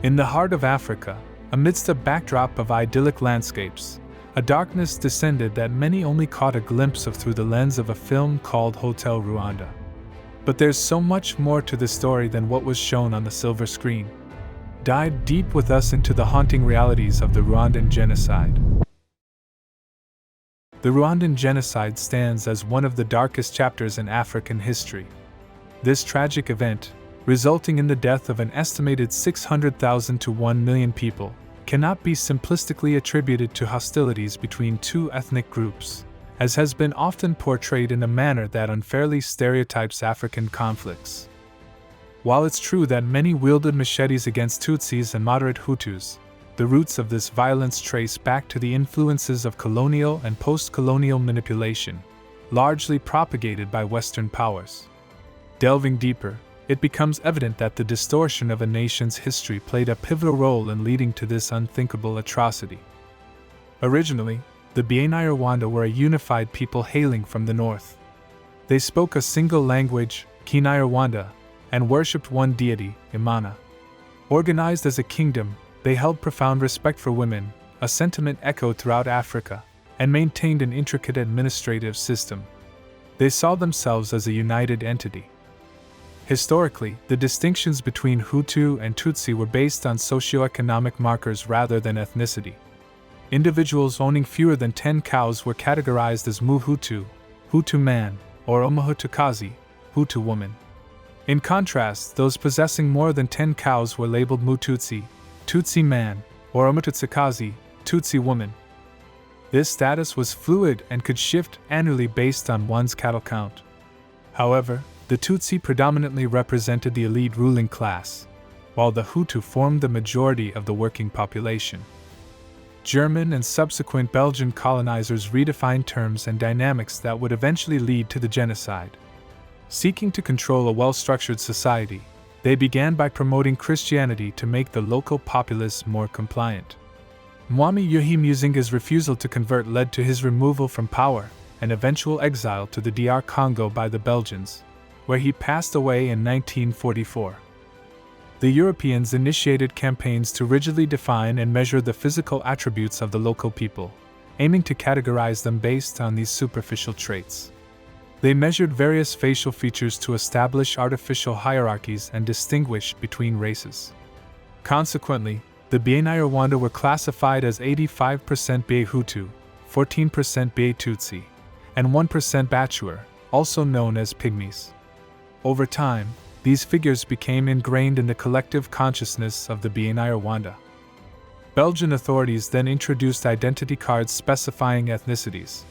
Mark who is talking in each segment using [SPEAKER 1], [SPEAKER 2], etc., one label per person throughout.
[SPEAKER 1] In the heart of Africa, amidst a backdrop of idyllic landscapes, a darkness descended that many only caught a glimpse of through the lens of a film called Hotel Rwanda. But there's so much more to the story than what was shown on the silver screen. Dive deep with us into the haunting realities of the Rwandan Genocide. The Rwandan Genocide stands as one of the darkest chapters in African history. This tragic event, resulting in the death of an estimated 600,000 to 1 million people, cannot be simplistically attributed to hostilities between two ethnic groups, as has been often portrayed in a manner that unfairly stereotypes African conflicts. While it's true that many wielded machetes against Tutsis and moderate Hutus, the roots of this violence trace back to the influences of colonial and post-colonial manipulation, largely propagated by Western powers. Delving deeper, it becomes evident that the distortion of a nation's history played a pivotal role in leading to this unthinkable atrocity. Originally, the Banyarwanda were a unified people hailing from the north. They spoke a single language, Kinyarwanda, and worshipped one deity, Imana. Organized as a kingdom, they held profound respect for women, a sentiment echoed throughout Africa, and maintained an intricate administrative system. They saw themselves as a united entity. Historically, the distinctions between Hutu and Tutsi were based on socioeconomic markers rather than ethnicity. Individuals owning fewer than 10 cows were categorized as Muhutu, Hutu man, or Omahutukazi, Hutu woman. In contrast, those possessing more than 10 cows were labeled Mututsi, Tutsi man, or Omututsikazi, Tutsi woman. This status was fluid and could shift annually based on one's cattle count. However, the Tutsi predominantly represented the elite ruling class, while the Hutu formed the majority of the working population. German and subsequent Belgian colonizers redefined terms and dynamics that would eventually lead to the genocide. Seeking to control a well-structured society, they began by promoting Christianity to make the local populace more compliant. Mwami Yuhi Muzinga's refusal to convert led to his removal from power and eventual exile to the DR Congo by the Belgians, where he passed away in 1944. The Europeans initiated campaigns to rigidly define and measure the physical attributes of the local people, aiming to categorize them based on these superficial traits. They measured various facial features to establish artificial hierarchies and distinguish between races. Consequently, the Banyarwanda were classified as 85% Hutu, 14% Tutsi, and 1% Batchuar, also known as Pygmies. Over time, these figures became ingrained in the collective consciousness of the Banyarwanda. Belgian authorities then introduced identity cards specifying ethnicities.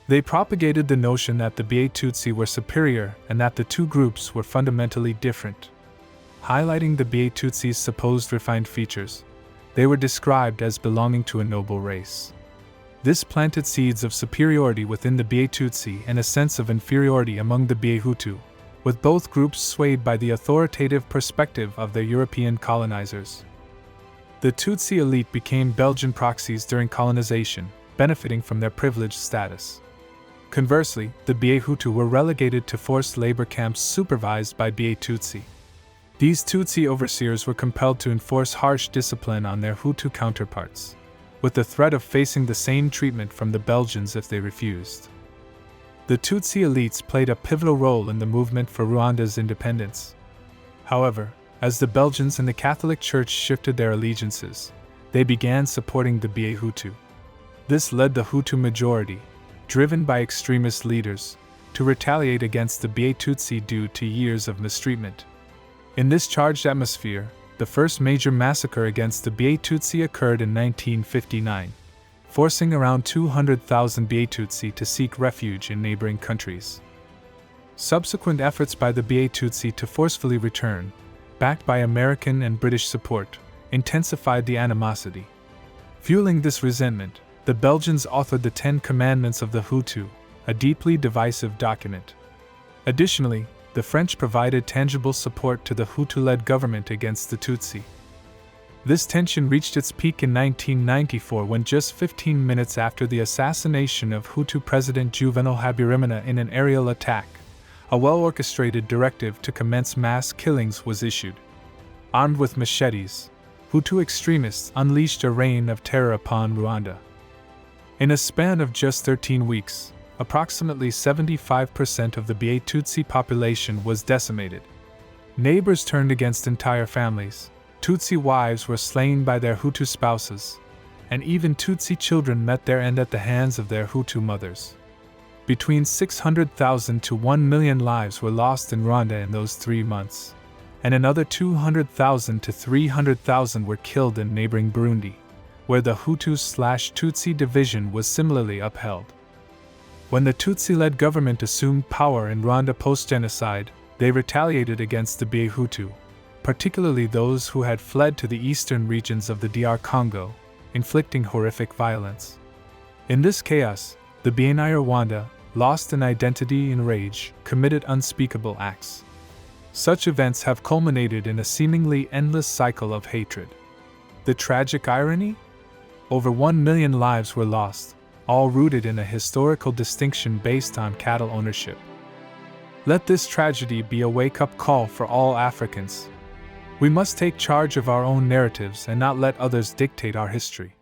[SPEAKER 1] They propagated the notion that the Tutsi were superior and that the two groups were fundamentally different. Highlighting the Tutsi's supposed refined features, they were described as belonging to a noble race. This planted seeds of superiority within the Tutsi and a sense of inferiority among the Hutu, with both groups swayed by the authoritative perspective of their European colonizers. The Tutsi elite became Belgian proxies during colonization, benefiting from their privileged status. Conversely, the Hutu were relegated to forced labor camps supervised by Tutsi. These Tutsi overseers were compelled to enforce harsh discipline on their Hutu counterparts, with the threat of facing the same treatment from the Belgians if they refused. The Tutsi elites played a pivotal role in the movement for Rwanda's independence. However, as the Belgians and the Catholic Church shifted their allegiances, they began supporting the Hutu. This led the Hutu majority, driven by extremist leaders, to retaliate against the Tutsi due to years of mistreatment. In this charged atmosphere, the first major massacre against the Tutsi occurred in 1959, forcing around 200,000 Tutsi to seek refuge in neighboring countries. Subsequent efforts by the Tutsi to forcefully return, backed by American and British support, intensified the animosity. Fueling this resentment, the Belgians authored the 10 Commandments of the Hutu, a deeply divisive document. Additionally, the French provided tangible support to the Hutu-led government against the Tutsi. This tension reached its peak in 1994 when, just 15 minutes after the assassination of Hutu President Juvenal Habyarimana in an aerial attack, a well-orchestrated directive to commence mass killings was issued. Armed with machetes, Hutu extremists unleashed a reign of terror upon Rwanda. In a span of just 13 weeks, approximately 75% of the Tutsi population was decimated. Neighbors turned against entire families, Tutsi wives were slain by their Hutu spouses, and even Tutsi children met their end at the hands of their Hutu mothers. Between 600,000 to 1 million lives were lost in Rwanda in those 3 months, and another 200,000 to 300,000 were killed in neighboring Burundi, where the Hutu/Tutsi division was similarly upheld. When the Tutsi-led government assumed power in Rwanda post-genocide, they retaliated against the Hutu, particularly those who had fled to the eastern regions of the DR Congo, inflicting horrific violence. In this chaos, the Rwanda, lost in identity and rage, committed unspeakable acts. Such events have culminated in a seemingly endless cycle of hatred. The tragic irony? Over 1 million lives were lost, all rooted in a historical distinction based on cattle ownership. Let this tragedy be a wake-up call for all Africans. We must take charge of our own narratives and not let others dictate our history.